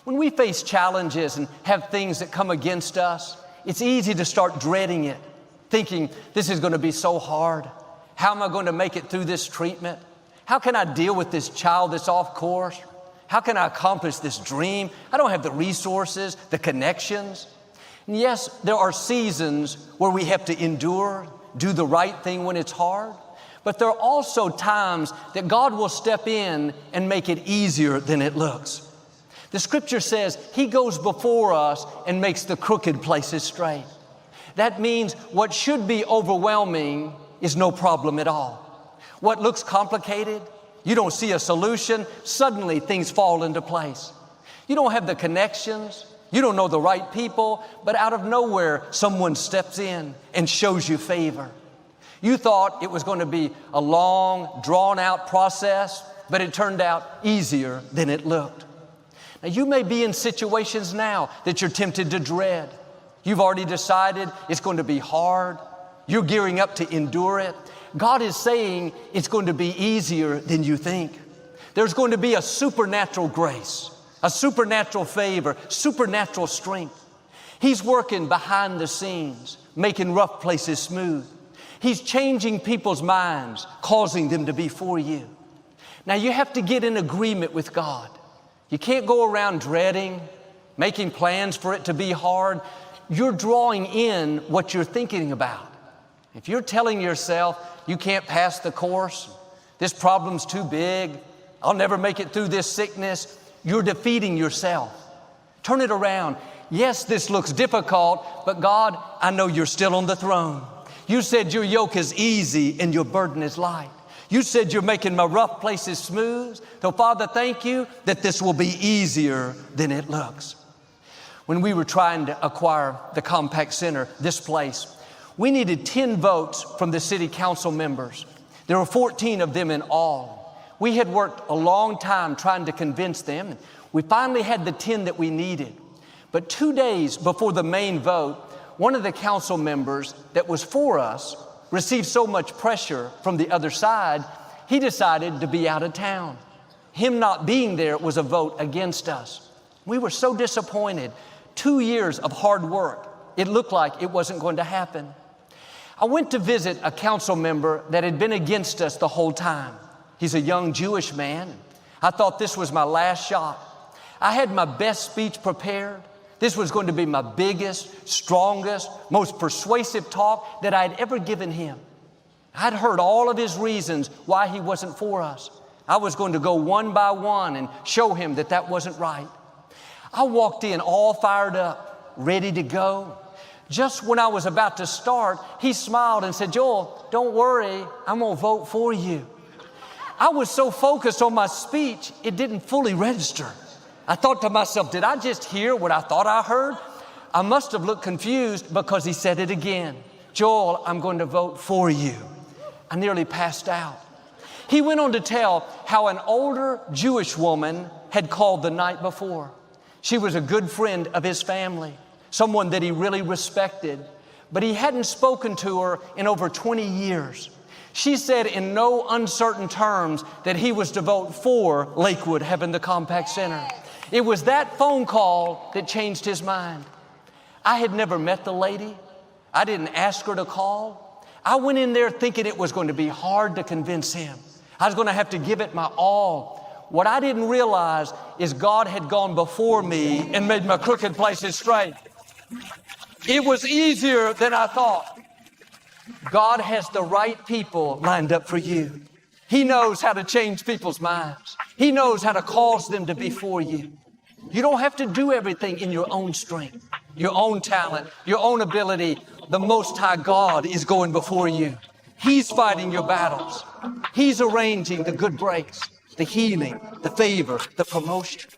When we face challenges and have things that come against us, it's easy to start dreading it, thinking this is going to be so hard. How am I going to make it through this treatment? How can I deal with this child that's off course? How can I accomplish this dream? I don't have the resources, the connections. And yes, there are seasons where we have to endure, do the right thing when it's hard. But there are also times that God will step in and make it easier than it looks. The scripture says He goes before us and makes the crooked places straight. That means what should be overwhelming is no problem at all. What looks complicated, you don't see a solution, suddenly things fall into place. You don't have the connections, you don't know the right people, but out of nowhere, someone steps in and shows you favor. You thought it was going to be a long, drawn-out process, but it turned out easier than it looked. Now, you may be in situations now that you're tempted to dread. You've already decided it's going to be hard. You're gearing up to endure it. God is saying it's going to be easier than you think. There's going to be a supernatural grace, a supernatural favor, supernatural strength. He's working behind the scenes, making rough places smooth. He's changing people's minds, causing them to be for you. Now, you have to get in agreement with God. You can't go around dreading, making plans for it to be hard. You're drawing in what you're thinking about. If you're telling yourself you can't pass the course, this problem's too big, I'll never make it through this sickness, you're defeating yourself. Turn it around. Yes, this looks difficult, but God, I know you're still on the throne. You said your yoke is easy and your burden is light. You said you're making my rough places smooth. So Father, thank you that this will be easier than it looks. When we were trying to acquire the Compact Center, this place, we needed 10 votes from the city council members. There were 14 of them in all. We had worked a long time trying to convince them. We finally had the 10 that we needed. But 2 days before the main vote, one of the council members that was for us received so much pressure from the other side, he decided to be out of town. Him not being there was a vote against us. We were so disappointed. 2 years of hard work. It looked like it wasn't going to happen. I went to visit a council member that had been against us the whole time. He's a young Jewish man. I thought this was my last shot. I had my best speech prepared. This was going to be my biggest, strongest, most persuasive talk that I'd ever given him. I'd heard all of his reasons why he wasn't for us. I was going to go one by one and show him that that wasn't right. I walked in all fired up, ready to go. Just when I was about to start, he smiled and said, "Joel, don't worry, I'm going to vote for you." I was so focused on my speech, it didn't fully register. I thought to myself, did I just hear what I thought I heard? I must have looked confused because he said it again. "Joel, I'm going to vote for you." I nearly passed out. He went on to tell how an older Jewish woman had called the night before. She was a good friend of his family, someone that he really respected, but he hadn't spoken to her in over 20 years. She said in no uncertain terms that he was to vote for Lakewood having the Compact Center. It was that phone call that changed his mind. I had never met the lady. I didn't ask her to call. I went in there thinking it was going to be hard to convince him. I was going to have to give it my all. What I didn't realize is God had gone before me and made my crooked places straight. It was easier than I thought. God has the right people lined up for you. He knows how to change people's minds. He knows how to cause them to be for you. You don't have to do everything in your own strength, your own talent, your own ability. The Most High God is going before you. He's fighting your battles. He's arranging the good breaks, the healing, the favor, the promotion.